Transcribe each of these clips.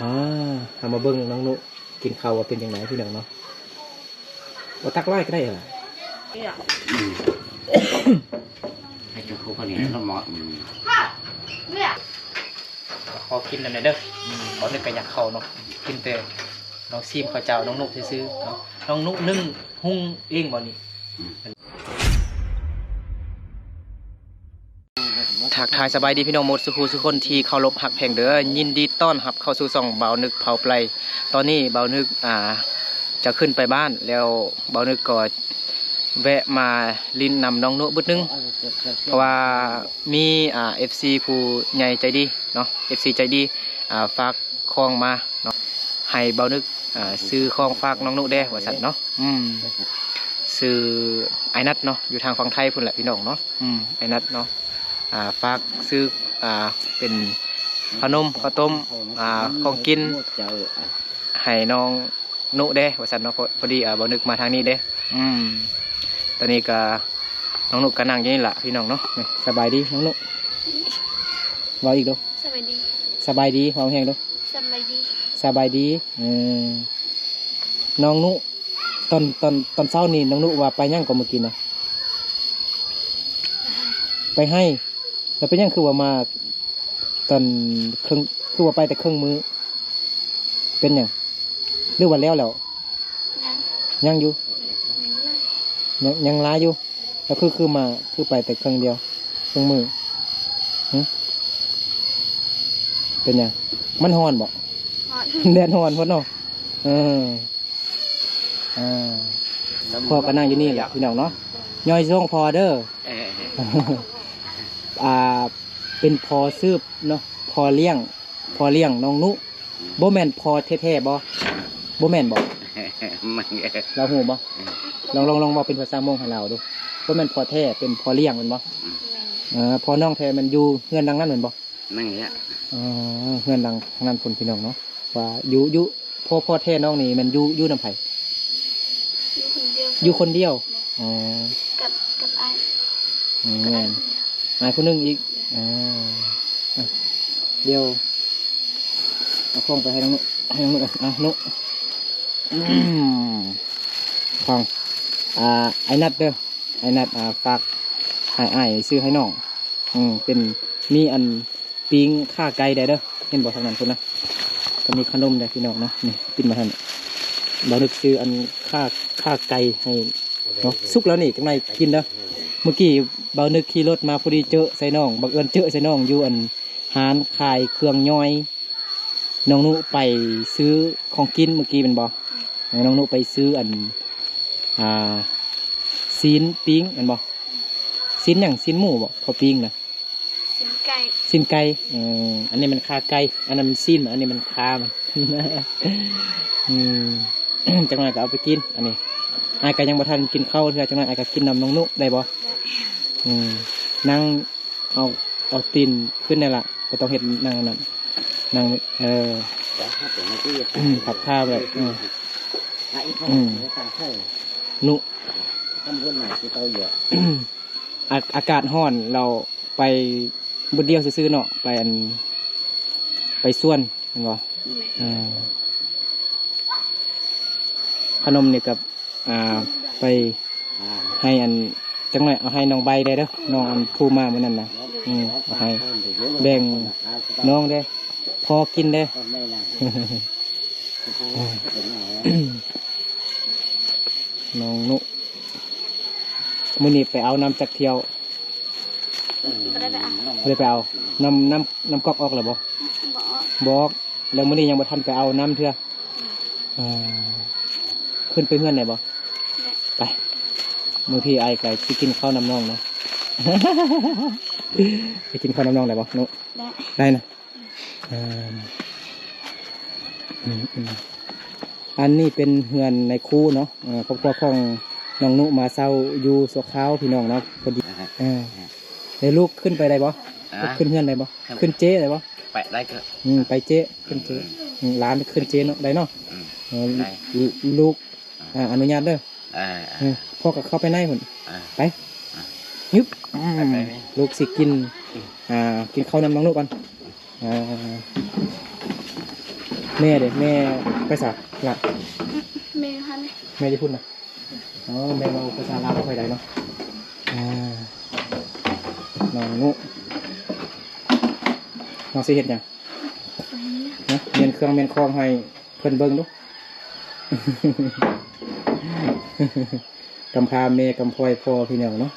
อ่าทำมาเบิ้งน้องนุกินข้าวว่าเป็นยังไงพี่น้องเนาะว่าตักไล่ก็ได้เหรอให้กินคู่คนนี้แล้วเหมาะขอกินหน่อยเด้อขอนึกก็อยากเข้าเนาะกินแต่น้องซีมข้าวเจ้าน้องนุซื้อเนาะน้องนุนึ่งหุ้งเองบ่นี่ทักทายสบายดีพี่น้องหมดสุขสุขคนที่เคารพหักแพงเด้อยินดีต้อนรับเข้าสู่ช่องเบานึกเผาไพรตอนนี้เบานึกจะขึ้นไปบ้านแล้วเบานึกก็แวะมาลินนำน้องนุบึดนึงเพราะว่ามีFC ผู้ใหญ่ใจดีเนาะ FC ใจดีฝากคองมาเนาะให้เบานึกซื้อคองฝากน้องนุได้ว่าซั่นเนาะซื้อไอ้นัดเนาะอยู่ทางฝั่งไทยพุ่นแหละพี่น้องเนาะไอ้นัดเนาะฝากซื้อเป็นขนมข้าวต้มของกินให้น้องนุเด้ว่าซั่นเนาะพอดีบ่นึกมาทางนี้เด้ตอนนี้ก็น้องนุก็นั่งอยู่นี่แหละพี่น้องเนาะสบายดีน้องนุว่าอีกดูสบายดีสบายดีห้องแห้งดูสบายดีสบายดีน้องนุตอนเช้านี่น้องนุว่าไปย่างก็มากินนะไปให้แล้วเป็นยังคือว่ามาตอนครึ่งคือว่าไปแต่ครึ่งมื้อเป็นยังหรือว่าแล้วยังอยู่ยังล้าอยู่แล้วคือมาคือไปแต่ครึ่งเดียวครึ่งมือเป็นยังมันฮ้อนบ่แดดฮ้อนพ่นเนาะพ่อก็นั่งอยู่นี่แหละพี่น้องเนาะย่อยช่วงพอเด้อเป็นพอซืบเนาะพอเลี้ยงน้องนุบ่แม่นพอแท้ๆบ่แม่นบ่เราหูบ่ลองบอกเป็นภาษามงให้เราดูบ่แม่นพอแท้เป็นพอเลี้ยงแม่นบ่พอน้องแท้มันอยู่เฮือนดังนั้นแม่นบ่นั่งเนี้ยเฮือนดังนั้นพุ่นพี่น้องเนาะว่าอยู่พ่อแท้น้องนี่มันอยู่นำไผอยู่คนเดียวกับไอ้แม่นไอ้คนนึงอีกเดี๋ยวเอาของไปให้น้องนุนุของไอ้นัดเด้อไอ้นัดฝากให้ซื้อให้น้องเป็นมีอันปิ้งข้าไก่ได้เด้อเห็นบอกทางนั้นคนนะก็มีขนมได้พี่น้องเนาะนี่กินมาท่านเรานึกซื้ออันข้าไก่ให้เนาะสุกแล้วนี่จังไรกินเด้อเมื่อกี้เบานึกขี่รถมาพอดีเจอใส่น้องบังเอิญเจอใส่น้องอยู่อันร้านขายเครื่องย่อยน้องนุไปซื้อของกินเมื่อกี้เป็นบ่น้องนุไปซื้ออันซีนปิ้งเป็นบ่ซีนอย่างซีนหมูบ่เขาปิ้งนะซีนไก่อันนี้มันคาไก่อันนั้นมันซีนอันนี้มันคามันจังไรก็เอาไปกินอันนี้ไอ้ก็ยังบ่ทันกินข้าวเถอะจังไรไอ้ก็กินน้ำน้องนุได้บ่นั่งเอาตีนขึ้นนี่แหละก็ต้องเห็นนั่งนั่นนั่งผัดข้าวแบบนุอากาศร้อนเราไปบุดเดียวซื้อเนาะไปส่วนเห็นบ่ขนมเนี่ยกับไปให้อันจังไรเอาให้น้องใบได้เด้อน้องอันผู้มาเมื่อนั้นนะเอาให้แบ่งน้องได้พอกินได้น้องนุมื้อนี้ไปเอาน้ำจากเที่ยวเลยไปเอาน้ำก๊อกออกหรือบ่บอกแล้วมื้อนี้ยังบ่ทันไปเอาน้ำเถื่อขึ้นไปเฮือนไหนบ่ไปมื้อพี่ไอ้ไก่ไปกินข้าวน้ำน้องเนาะไปกินข้าวน้ำน้องได้บ่นุได้นะอันนี้เป็นเฮือนในคูเนาะครอบครัวของน้องนุมาเศร้าอยู่สวข้าวพี่น้องเนาะพอดีได้ลูกขึ้นไปได้บ่ขึ้นเฮือนได้บ่ขึ้นเจ๊ได้บ่ไปได้ก็ไปเจ๊ขึ้นเจ๊ร้านขึ้นเจ๊เนาะได้เนาะลูกอนุญาตเด้อพ่อกับเข้าไปในหุ่นไปยุบลูกสิกินข้าวน้ำน้องนุก่อน แม่เด้แม่ภาษาละ เมย์ฮัน แม่จะพูดนะอ๋อแม่เราภาษาลาวไม่ค่อยได้เนาะน้องนุน้องสิเฮ็ดหยังนะเมียนเครื่องเมียนคองให้เพิ่นเบิ่งดู กำพร้าแม่กำพร้อยพ่อพี่น้องเนาะ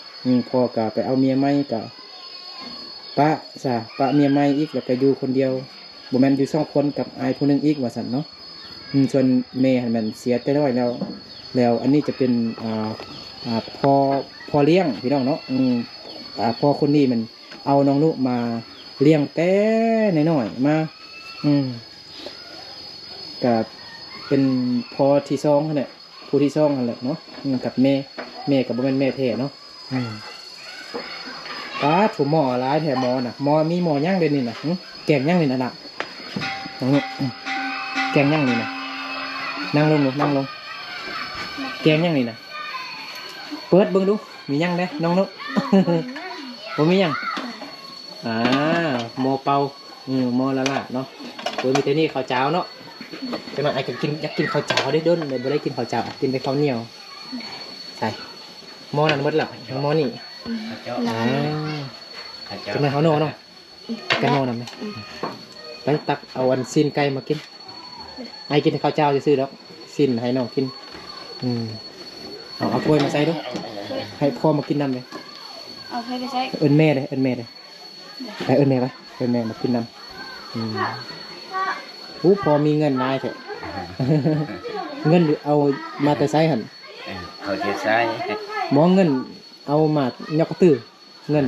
พ่อกะไปเอาเมียใหม่กะปะปะเมียใหม่อีกแล้วก็อยู่คนเดียวบ่แม่นอยู่2คนกับอายผู้หนึงอีกว่าซั่นเนาะส่วนแม่มันเสียแต่น้อยแล้วอันนี้จะเป็นพ่อเลี้ยงพี่น้องเนาะพ่อคนนี้มันเอาน้องนุมาเลี้ยงแต่น้อยๆมากับเป็นพ่อที่2นั่นแหละผู้ที่2นั่นแหละเนาะกับแม่กับบ่แม่นแม่แท้เนาะถูกหมอร้ายแถมหมอน่ะมีหมอย่างเด่นนี่น่ะแกงย่างนี่น่ะน้องนุแกงย่างนี่น่ะนั่งลงแกงย่างนี่น่ะเปิดเบิ่งดูมีย่างได้น้องนุบ่มีย่างหมอเป่าหมอละเนาะมีแต่นี่ข้าวเจ้าเนาะแต่มันอยากกินข้าวเจ้าได้ด้นเลยบ่ได้กินข้าวเจ้ากินแต่ข้าวเหนียวใช่หมอนั่นหมดละหมอนี่จะมาเขาโน่เนาะกันโน่นั่นไหมไปตักเอาอันซีนไก่มากินไอ้กินข้าวเจ้าจะซื้อแล้วซีนให้น้องกินเอากล้วยมาใส่ด้วยให้พ่อมากินน้ำเลยเอาไปใช้เอิ้นแม่เลยไปเอิ้นแม่มากินน้ำพอมีเงินนายเถอะเงินเอามาแต่ใส่หันเขาจะใช้ มองเงินเอามายกกระตือเงิน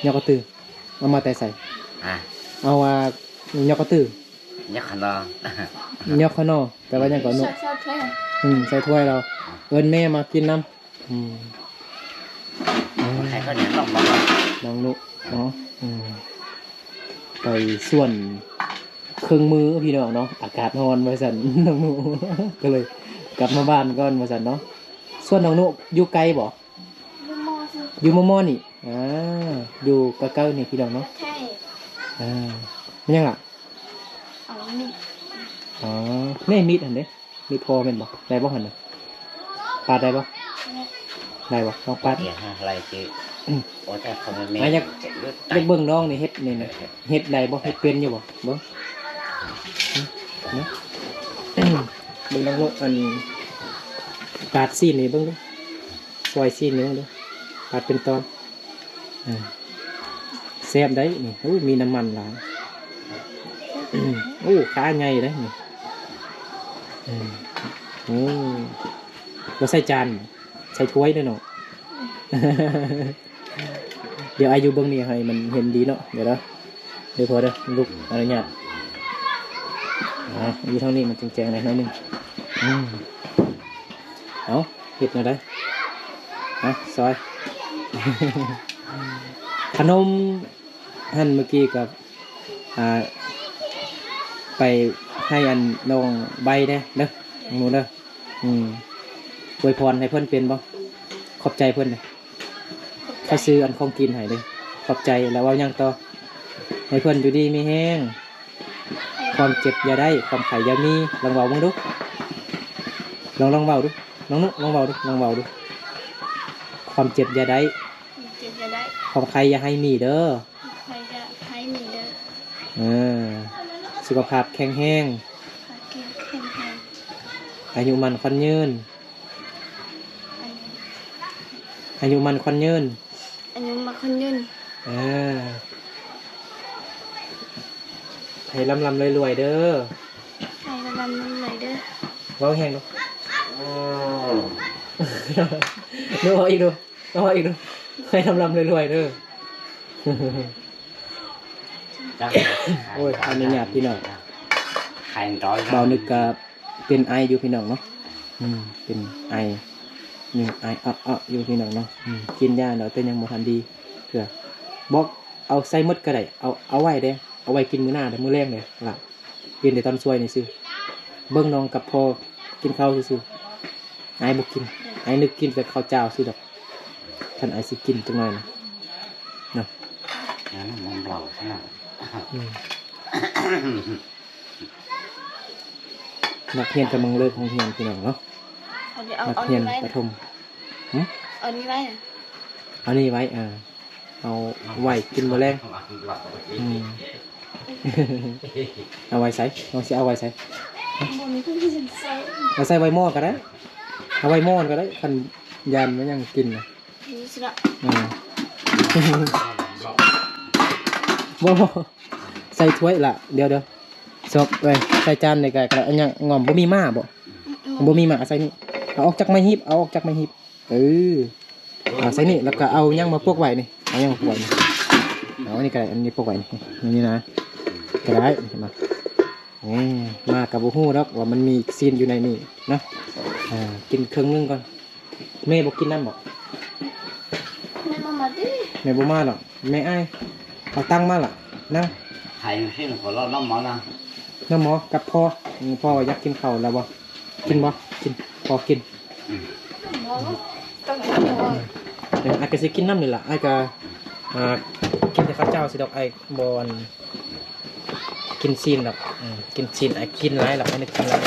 ยกกระตือเอามาแต่ใส่เอายกกระตือยกขนอยกขนอแต่ว่ายังก่อนนุ่ใส่ถ้วยเราเอิ้นแม่มากินน้ำใครก็เนี่ยน้องนุเนาะไปส่วนเครื่องมือพี่น้องเนาะอากาศร้อนมาสั่นน้องนุก็เลยกลับมาบ้านก่อนมาสั่นเนาะส่วนน้องนุอยู่ไกลบ่อยู่มอนี่อยู่ใกล้ๆนี่พี่น้องเนาะใช่มันยังล่ะเอามีแม่มีดอันเด้มีพอเป็นบ่ได้บ่หันน่ะปาดได้บ่ลองปาดอะไรจีโอ้แต่เขาไม่อยากเบิ่งน้องนี่เฮ็ดนี่นะเฮ็ดได้บ่เฮ็ดเป็นอยู่บ่เบิ่งเบิ่งน้องลูกอันปาดซีนนี่เบิ่งดูซอยซีนนี่เบิ่งดูปาดเป็นตอนแซ่บได้นี่มีน้ำมันหลายขาใหญ่เลยนี่เราใส่จานใส่ถ้วยด้วยเนาะ เดี๋ยวอายุเบื้องนี้ให้มันเห็นดีเนาะเดี๋ยวพอเด้อลูกอะไรเนี่ยอยู่ทางนี้มันแจงๆหน่อยนึงเอาเห็ดหน่อยได้ซอย ขนมหั่นเมื่อกี้กับไปให้อันลงใบเด้อหนูเด้ออวยพรให้เพื่อนเป็นบ่ขอบใจเพื่อนเลยเขาซื้ออันของกินให้เลยขอบใจแล้วว่ายังต่อให้เพื่อนอยู่ดีมีแห้งความเจ็บอย่าได้ความไข่อย่ามีลองเบามึงดูลองเบาดูน้องนุลองเบาดูความเจ็บอย่าได้ความไข่อย่าให้มีเด้อสุขภาพแข็งแรงอายุมันควันยืนให้ลำรวยๆเด้อว้าวแห้งดูดูอีกดูให้ลำรวยๆเด้อโอ้ยอันนี้หยาบพี่น้องเบานึกกับเป็นไออยู่พี่น้องเนาะเป็นไอไออยู่พี่น้องเนาะกินยาเนาะแต่ยังบ่ทันดีเผื่อบอกเอาใส่มดก็ได้เอาไว้เด้เอาไว้กินมื้อหน้ามื้อแรกเลยล่ะกินแต่ตอนช่วยนี่ซื่อเบิ่งน้องกับพ่อกินข้าวซื่อไอบ่กินไอนึกกินแต่ข้าวเจ้าซื่อดอกท่านไอสิกินจังหน่อยนะเนาะมันเบาซะหน่อย นักเรียนกำลังเลิกโรงเรียนพี่น้องเนาะ เอาเดี๋ยวเอา นัก เอา เรีย นี่ น ไว้ ประถม เอานี่ไว้น่ะ เอานี่ไว้เอาไว้กินมื้อแรงอืม เอาไว้ใส่น้องสิเอาไว้ใส่ บ่มีเพิ่นสิใส่ เอาใส่ไว้หม้อก็ได้เอาไว้หม้อก็ได้คันยันมันยังกินนะ นี่สิละ อืม บ่ใส่ถ้วยละเดี๋ยวซอกไว้ใส่จานในกระอันยังงอมบ่มีม่าบ่บ่มีม่าใส่นี่เอาออกจากไม้ฮีบเอาออกจากไม้ฮีบเอาใส่นี่แล้วก็เอายังมาพวกไว้นี่เอายังมาพวกไว้นี่เอาอันนี้ก็ได้อันนี้พวกไว้นี่นะก็ได้เห็นไหมมากับบ่ฮู้ดอกว่ามันมีซีนอยู่ในนี่เนาะกินครึ่งนึงก่อนแม่บ่กินน้ำบ่ แม่มาดิ แม่บ่มาหรอกแม่อ้ายเอาตังค์มาล่ะนั่ง thầy xin của lo nó món nào น้ำหมอกับพ่อพ่ออยากกินข้าวแล้วบ่กินบ่กินพอกิน บ่ต้องเอา ไอ้ก็สิกินน้ำนี่ล่ะไอ้ก็กินแต่ข้าวเจ้าสิดอกไอ้บ่อนกินซีนดอกกินซีนไอ้กินหลายหรอกอันนี้กินหลาย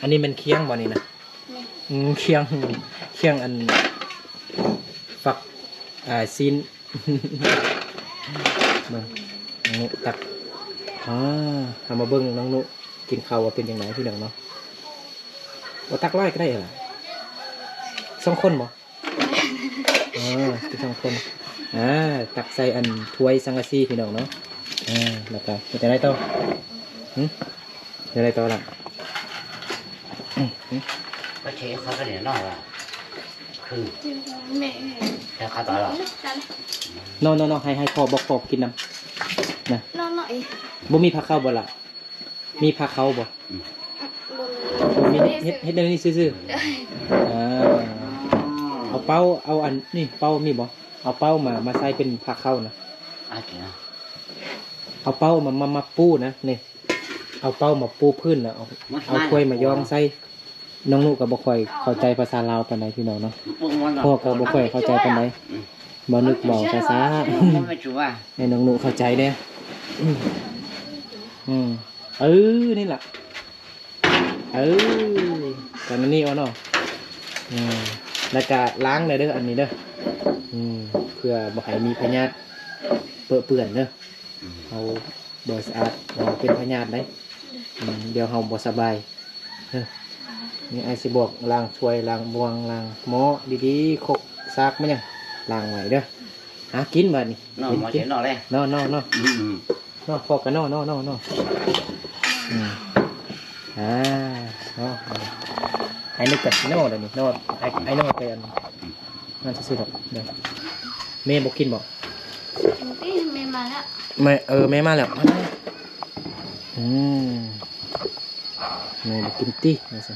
อันนี้มันเคียงบ่นี่นะเคียงอันฝักซีน น้องนุตักทำมาเบิ้งน้องนุกินข้าวว่าเป็นยังไงพี่น้องเนาะว่าตักไล่ก็ได้เหรอ2 คนบ่คือ2 คนตักใส่อันถ้วยสังกะสีพี่น้องเนาะแล้วก็จะได้ต่อจะได้ต่อละ có chế khó cái này nó là khư แม่ theo khá tỏ là นอนให้พ่อบอกพ่อกินน้ำนะ นอนหน่อย บ่มีผักเข้าบ่ล่ะมีผักเข้าบ่ บ่ มีเฮ็ดเดี๋ยวนี้ซื่อๆเอาเป้าเอาอันนี่เป้ามีบ่เอาเป้ามาใส่เป็นผักเข้านะ ai kì nào เอาเป้ามาปูนะนี่เอาเป้ามาปูพื้นนะเอาถ้วยมายองใส่น้องนุก็บ่ค่อยเข้าใจภาษาลาวปานใดพี่น้องเนาะ món พ่อ nào ก็บ่ค่อยเข้าใจปานใดบ่นึกบ่ภาษา món mấy chú à ให้น้องนุเข้าใจเด้นี่ล่ะกันนี่เอาเนาะแล้วก็ล้างเลยเด้ออันนี้เด้อเพื่อบ่ให้มีพยาธิเปื้อนเด้อเอาบ่สะอาดเอาเป็นพยาธิได้เดี๋ยวเฮาบ่สบายนี่ไอ้สิบอกล้างถ้วยล้างบวงล้างหม้อดีๆคกซากมันยังล้างไว้เด้อหากินบัดนี้ nó món chế nó đây นอพอกันนอไอ้นึกกับนอเดี๋ยวนี้นอไอ้นอไปอันนั่นจะซื้อดอกเดี๋ยวแม่บอกกินบอก นี่แม่มาแล้ว แม่มาแล้วแม่บอกกินตีนี่สิ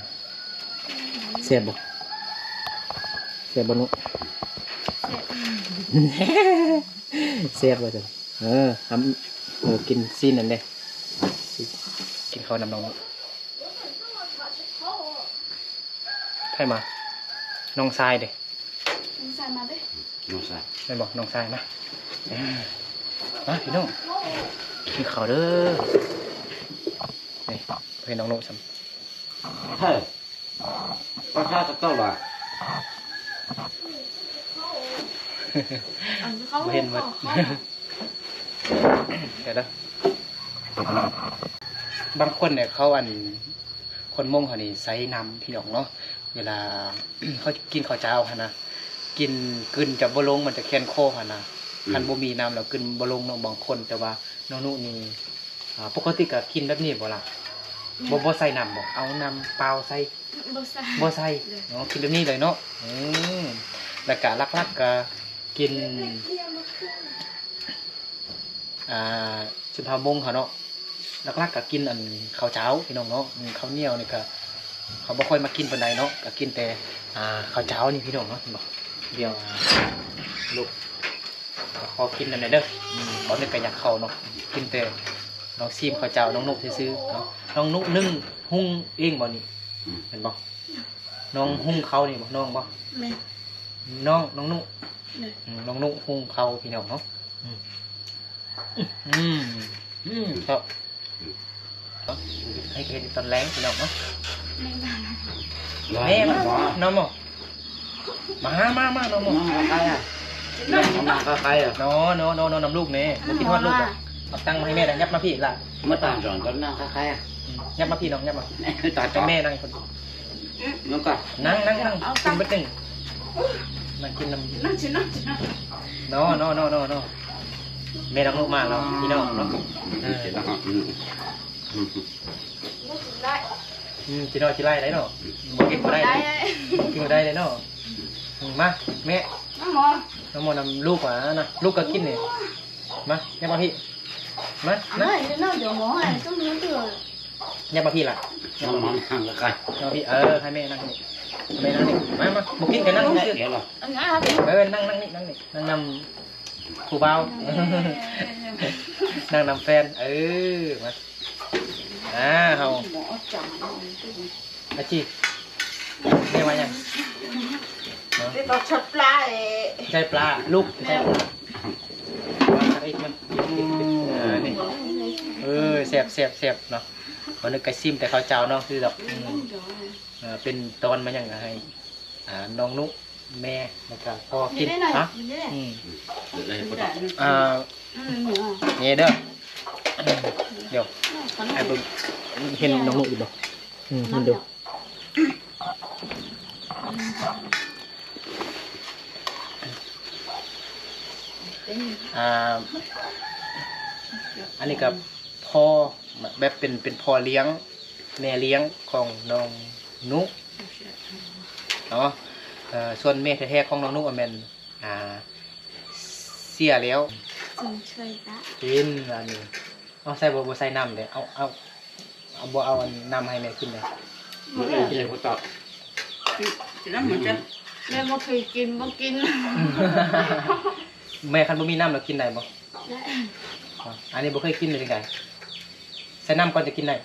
เสียบบ่นุเสียบว่าจังทำกินซีนนั่นเด้กินข้าวน้ำน้องใครมาน้องทรายเด้ ใส่มาดิ nó sao ไม่บอกน้องทรายนะมาพี่น้องกินข้าวเด้อนี่เพื่อนน้องโน้สัม thôi con sao tao tao là เขา เห็นว่าเดี๋ยวนะบางคนเนี่ยเขาคนมงเขานี่ใส่น้ำพี่น้องเนาะเวลา เขากินข้าวเจ้าฮะนะกินกลืนจะบ่ลงมันจะแค้นคอฮะนะคันบ่มีน้ำแล้วกลืนบ่ลงเนาะบางคนแต่ว่าน้องนุนี่ปกติก็กินแบบนี้บ่ล่ะบ่ใส่น้ำบ่เอาน้ำเปล่าใส่บ่ใส่เนาะกินแบบนี้เลยเนาะแล้วก็ลักๆก็กิน15 โมงเขาเนาะลักๆก็กินอันข้าวเช้าพี่น้องเนาะข้าวเหนียวนี่ก็เขาบ่ค่อยมากินปานใดเนาะก็กินแต่ข้าวเช้านี่พี่น้องเนาะบอกเดี๋ยวลูกขอกินอันไหนเด้อบ่ได้ก็อยากเข้าเนาะกินแต่น้องซีมข้าวเจ้าน้องนุกซื่อๆเนาะน้องนุกนึ่งหุ้งเองบ่นี่เห็นบ่น้องหุ้งเขานี่บ่น้องบ่ แม่ น้องนุกน้องนุกหุ้งเขาพี่น้องเนาะครับ ให้เห็นตอนแรงพี่น้องเนาะ ไม่มา ร้อย แม่ มั มาน บ่ น้องหมอมาน้องหมอ น้องใครอ่ะน้องใครอ่ะ น้องน้ำลูกเนี่ยบ่คิดฮอดลูกบ่เอาตังค์มาให้แม่ได้ยับมาพี่ล่ะ มาตามสอนก็น้องใครอ่ะ ยับมาพี่น้องยับมา ตา จังแม่นั่งคน มันก็ นั่งกินเบิดหนึ่งนั่งกินน้ำ นั่งชินั่งชินั่ง น้อแม่น้องลูกมาแล้วพี่น้องเนาะ ได้ จีน้อยจีไล่ได้เนาะบอกกินบ่ได้ ได้ กินบ่ได้เลยเนาะมาแม่ น้ำหมอ น้องโมนำลูกมานะลูกก็กินเนี่ยมายับมาพี่มา ไม่ นะ เดี๋ยวเดี๋ยวหมอให้ต้องรู้ตัว ยับมาพี่ล่ะ น้องมันห่างกับใคร ยับมาพี่ให้แม่นั่งนี่แม่นั่งนี่มาบอกกินกันนั่งนี่ เดี๋ยวหรอ อันนี้ครับ นั่งนี่นั่งนำผู้เบานั่งนำแฟนมาเฮา หมอจัง อาชีแม่ว่ายัง ที่เราชัดปลา ใช่ปลาลูกใช่ปลาไอ้มันนี่แซ่บเนาะวันนึกไก่ซิมแต่เขาเจ้าเนาะคือแบบเป็นตอนมาอย่างไรน้องนุ๊กแม่แล้วก็พ่อกินฮะนี่เด้อเดี๋ยวไอ้บึงเห็นน้องนุ๊กอยู่บ่เห็นดูอันนี้กับพ่อแบบเป็นพ่อเลี้ยงแม่เลี้ยงของน้องนุ๊กเนาะส่วนแม่แท้ๆของน้องนุ๊กแม่นเสียแล้ว จงช่วยละ กินอันนี้เอาใส่บ่ใส่น้ำเลยเอาบ่เอาน้ำให้แม่กินเลย มันเลยกินกูตอบ จะนั่งเหมือนจะแม่ไม่เคยกินไม่กิน แม่คันบ่มีน้ำแล้วกินได้บ่อันนี้บ่เคยกินเลยจังไดใส่น้ำก่อนจะกินได้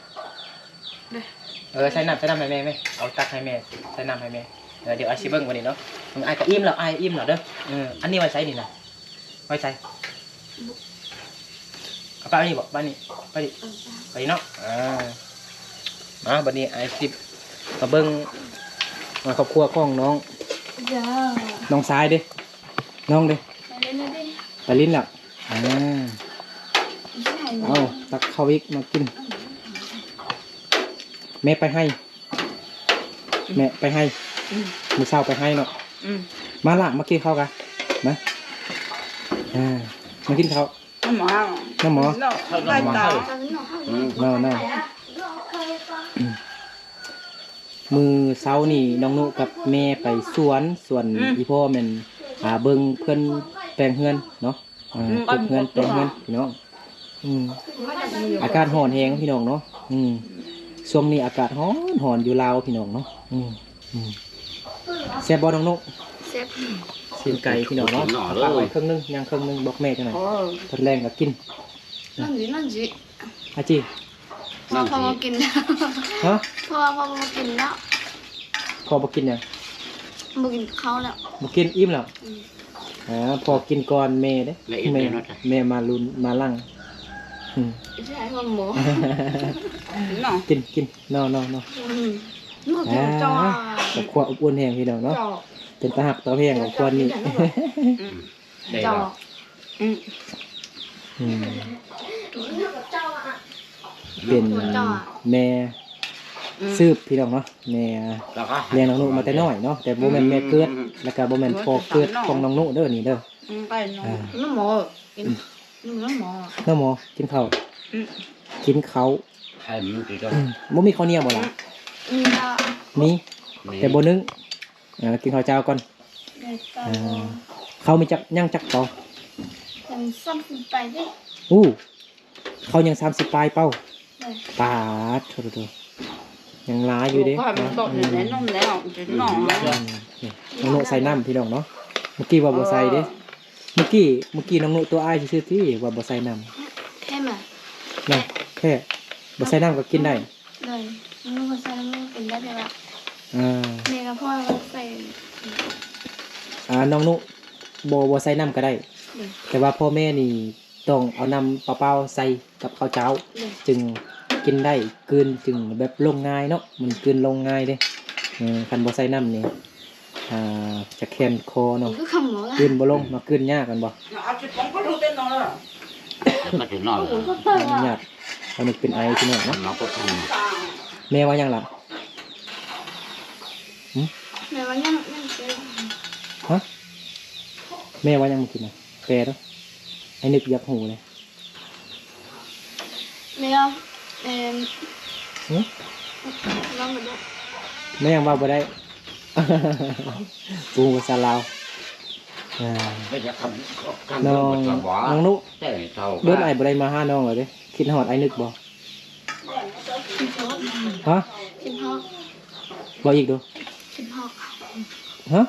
ใส่น้ำให้แม่เอาตักให้แม่ใส่น้ำให้แม่เดี๋ยวอาชิเบิ้งวันนี้เนาะไอ้ก็อิ่มแล้วไอ้อิ่มแล้วเด้ออันนี้ไว้ใช้นี่นะไว้ใช้เอาไปนี่บอกบ้านนี้ไปเนาะมาบัดนี้ไอ้สิบมาเบิ้งมาครอบครัวของน้องซ้ายเด้น้องเด้ ไปเล่นเลยดิ ไปลิ้นแล้วเอาตักข้าวอีกมากินแม่ไปให้มือเช้าไปให้เนาะมาละมากินข้าวกันมามากินข้าวน้ำหมอน้ำหมอมือเช้านี่น้องนุกับแม่ไปส่วนอีพ่อแม่นเบิ่งเพื่อนแปลงเฮือนเนาะเพื่อนแปลงเฮือนพี่น้องอากาศร้อนแฮงพี่น้องเนาะช่วงนี้อากาศร้อนอยู่ลาวพี่น้องเนาะแซ่บบ่น้องนุแซ่บกินไก่พี่น้องเนาะปากไว้ครึ่งนึงย่างครึ่งนึงบอกแม่จังไหนตอนแรงก็กินนั่นสิอาจี พ่อมากินแล้ว ฮะ พ่อมากินแล้ว พอบ่กินยัง มากินข้าวแล้ว บ่กินอิ่มแล้วพอกินก่อนแม่เด้แม่มาลุ้นมาลั่งใช่พ่อหมูกินนอนกับครัวอบอุ่นแห้งพี่น้องเนาะเป็นตาหักตาแพงของครัวนี่จอเป็นแม่ซืบพี่น้องเนาะแม่เลี้ยงน้องนุมาแต่น้อยเนาะแต่โบแมนแม่เกิดแล้วก็โบแมนพอเกิดของน้องนุเด้อนี่เด้อน้ำหมอกินน้ำหมอกินข้าวใครมันกินก็บ่มีข้าวเหนียวบ่ล่ะมีแต่บ่นึ่งกินข้าวเจ้าก่อนเขามีจักย่างจักต่อยัง30ไปดิเขายัง30ปลายเป้าปาดโถยังล้าอยู่เด้น้องแล้วน้องโนใส่น้ำพี่น้องเนาะเมื่อกี้ว่าบ่ใส่เด้เมื่อกี้น้องโนตัวอ้ายซื่อๆที่ว่าบ่ใส่น้ำแค่มาน่ะแค่บ่ใส่น้ำก็กินได้เลยน้องใส่น้ำกินได้แต่ว่าแม่กับพ่อใส่น้องนุบ่ใส่น้ำก็ได้แต่ว่าพ่อแม่นี่ต้องเอาน้ำเปล่าๆใส่กับข้าวเจ้าจึง กินได้กลืนจึงแบบลงง่ายเนาะมันกลืนลงง่ายเด้คันบ่ใส่น้ำนี่จะแค้นคอเนาะ cứ không mở กลืนบ่ลงมากลืนยากกันบ่ ก็จะนอน cũng có tơ ยากเอานึกเป็นไอพี่น้องเนาะ nó có thằng แม่ว่าหยังล่ะ mẹ vào nhăn cái ฮะแม่ว่าหยังมากินน่ะแปรเนาะไอ้นึกอยากหูเลย mẹ không em หึ vâng rồi đó แม่ยังเว้าบ่ได้ ปูภาษาลาว bây giờ không có น้อง căn น้ bỏ องนุ thế sau เดินไอ้บ่ได้มาหาน้องเลยเด้คิดฮอดไอ้นึกบ่ chim hót ฮะ chim hót บ่อีกดู chim hót ฮะ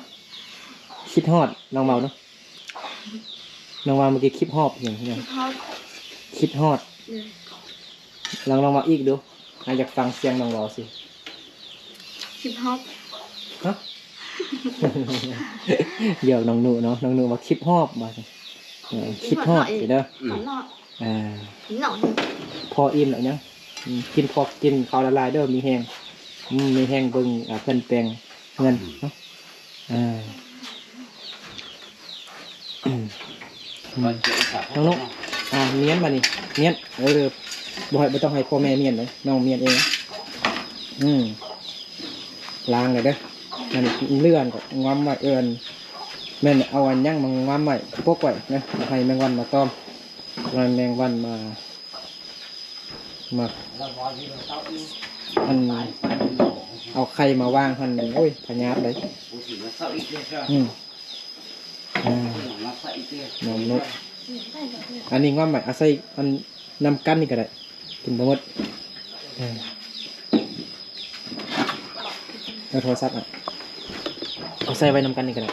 คิดฮอดน้องเบาเนาะน้องว่าเมื่อกี้คลิปฮอบอย่างเงี้ย chim hót คิดฮอด ừ. ลองมาอีกดูอยากฟังเสียงน้องเบาสิ chim hót ฮะ เดี๋ยวน้องหนูเนาะน้องหนูมาคลิปฮอบมาคลิปฮอบสิเด้อ bắn nọ อ่า bắn nọ พออิ่มแล้วเนี่ยกินพอกินข้าวละลายเด้อมีแห้งมีแห้งเบิ่งเพิ่นแปลงเงินเนาะน้องนุ๊กเมียนมานี่เมียนบ่ให้บ่ต้องให้พ่อแม่เมียนเลยน้องเมียนเองล้างเลยเด้อนั่นเลื่อนก็ง้อมไว้แม่นเอาอันยั่งมาง้อมไว้พวกไว้นะให้แมงวันมาต้อมแมงวันมาอันเอาไข่มาวางหันโอ้ยพญาตเลยน้องนุ๊กอันนี้ง้อมไว้อาศัยอันนำกันนี่ก็ได้กินไปหมดเอาโทรศัพท์เอาใส่ไว้นำกันนี่ก็ได้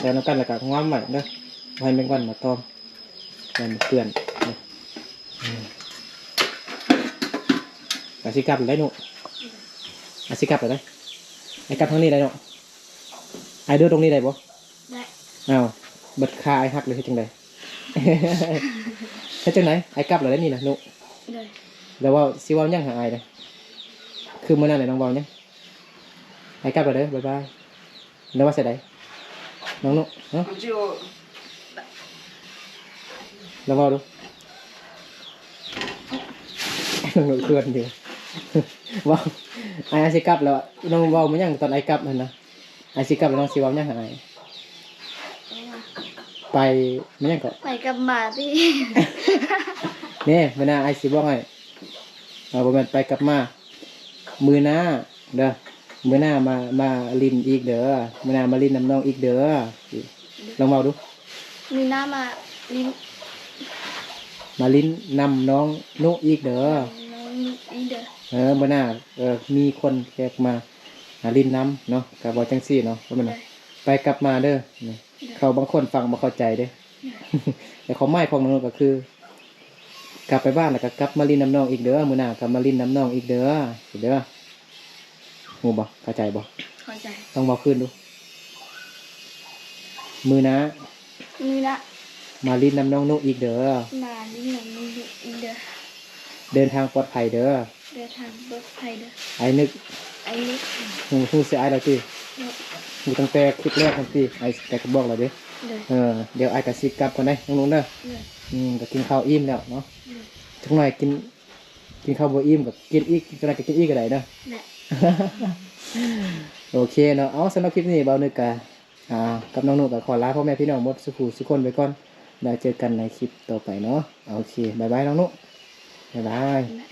แล้วนำกันแล้วก็ง้อมไว้เด้อให้แมงวันมาตอมมันเปื่อนอาสิกับได้หนูอาสิกับได้ไอ้กับทั้งนี้ได้หนูไอ้เดือตรงนี้ได้บ่ đấy อ้าวบัดคาไอ้หักเลยเฮ็ดจังได เฮ็ดจังไดไอ้กับแล้วได้นี่นะหนู đây แล้วว่าสิเว้าหยังหาไอ้เด้อคือมื้อนั้นน่ะน้องเว้าหยังไอ้กับแล้วเด้อบ๊ายบายแล้วว่าสิได้น้องหนูฮะแล้วเว้าดู น้องหนูเคลื่อนอยู่ เว้าไอ้สิกับแล้วน้องเว้ามันหยังตอนไอ้กับนั่นนะไอ้สิกับแล้วน้องสิเว้าหยังหาไอ้ไปมันหยังก็ phải cầm bà đi นี่มื้อหน้าไอ้สิบอกให้บ่แม่นไปกลับมามื้อหน้าเด้อมื้อหน้ามาลินอีกเด้อมื้อหน้ามาลินน้ำน้องอีกเด้อลองเว้าดู mình nam mà đi มาลินนำน้องนุอีกเด้อ đi được มื้อหน้ามีคนแขกมาลินน้ำเนาะก็บ่จังซี่เนาะว่ามันน่ะไปกลับมาเด้อนี่เขาบางคนฟังบ่เข้าใจเด้ แต่ของไม้ของน้องก็คือ กลับไปบ้านแล้วก็กลับมาลินน้ำน้องอีกเด้อมื้อหน้ากลับมาลินน้ำน้องอีกเด้อเด้อฮู้บ่เข้าใจบ่ khỏi dài ต้องบอกคืนดู มือนะ như đã มาลินน้ำน้องนุอีกเด้อ mà đi làm đi được เดินทางปลอดภัยเด้อ đưa thằng bớt thầy được ไอ้นึก anh đi หูเสียไอ้เราจีหูตั้งแต่คลิปแรกทันทีไอ้แต่ก็บอกเราดิ được เดี๋ยวไอ้กับซิกลับกันได้น้องนุ้นเด้อ được ก็กินข้าวอิ่มแล้วเนาะทุกหน่อยกินข้าวบ่อิ่มกับกินอีกก็ได้ก็กินอีกก็ได้เนาะ nè โอเคเนาะเอาสำหรับคลิปนี้เบานึกกะกับน้องนุก็ขอลาพ่อแม่พี่น้องหมดสุขุสุขคนไปก่อนแล้วเจอกันในคลิปต่อไปเนาะโอเคบ๊ายบายน้องนุบ๊ายบาย nè